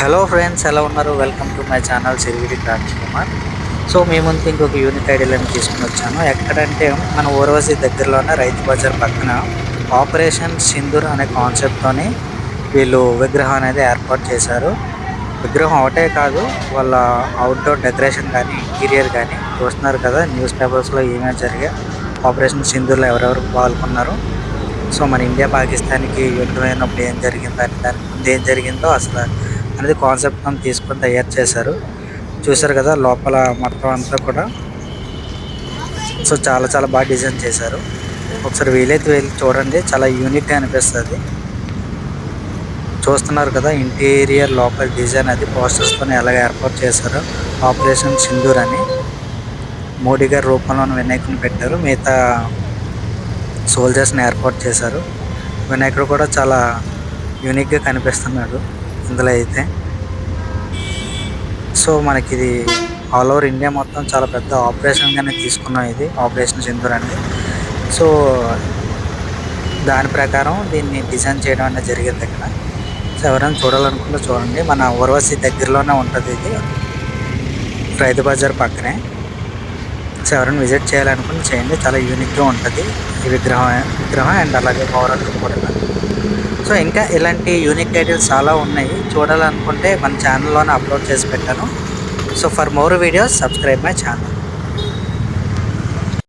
Hello friends, ఎలా ఉన్నారు? Welcome to my channel Sirigiri Raj Kumar. So మీ ముందు ఇంకొక యూనిక్ ఐడియాలను తీసుకుని వచ్చాను. ఎక్కడంటే మన ఊర్వశి దగ్గరలోనే రైతు బజార్ పక్కన ఆపరేషన్ సింధూర్ అనే కాన్సెప్ట్తోని వీళ్ళు విగ్రహం అనేది ఏర్పాటు చేశారు. విగ్రహం ఒకటే కాదు, వాళ్ళ అవుట్డోర్ డెకరేషన్ కానీ ఇంటీరియర్ కానీ చూస్తున్నారు కదా. న్యూస్ పేపర్స్లో ఏమేమి జరిగాయి, ఆపరేషన్ సింధూర్లో ఎవరెవరు పాల్గొన్నారు, సో మన ఇండియా పాకిస్తాన్కి యుద్ధం అయినప్పుడు ఏం జరిగిందని, దానికి ముందు ఏం జరిగిందో అసలు అనేది కాన్సెప్ట్ తీసుకొని తయారు చేశారు. చూసారు కదా లోపల మొత్తం అంతా కూడా. సో చాలా చాలా బాగా డిజైన్ చేశారు. ఒకసారి వీలైతే వెళ్ళి చూడండి, చాలా యూనిక్గా అనిపిస్తుంది. చూస్తున్నారు కదా ఇంటీరియర్ లోపల డిజైన్ అది పోస్టర్స్తో ఎలాగ ఏర్పాటు చేశారు. ఆపరేషన్ సింధూర్ అని మోడీ గారి రూపంలో వినాయకుని పెట్టారు, మిగతా సోల్జర్స్ని ఏర్పాటు చేశారు. వినాయకుడు కూడా చాలా యూనిక్గా కనిపిస్తున్నాడు ఇందులో అయితే. సో మనకి ఇది ఆల్ ఓవర్ ఇండియా మొత్తం చాలా పెద్ద ఆపరేషన్గానే తీసుకున్నాం ఇది ఆపరేషన్ సింధూర్ అనేది. సో దాని ప్రకారం దీన్ని డిజైన్ చేయడం అనేది జరిగింది ఇక్కడ. సో ఎవరైనా చూడాలనుకుంటే చూడండి, మన ఊర్వశి దగ్గరలోనే ఉంటుంది ఇది, రైతు బజార్ పక్కనే. సో ఎవరైనా విజిట్ చేయాలనుకుంటే చేయండి, చాలా యూనిక్గా ఉంటుంది ఈ విగ్రహం అండ్ అలాగే ఓవరాల్ కూడా. సో ఇంకా ఇలాంటి యూనిక్ ఐడియాస్ చాలా ఉన్నాయి, చూడాలనుకుంటే మన ఛానల్లోనే అప్లోడ్ చేసి పెట్టాను. So for more videos subscribe my channel.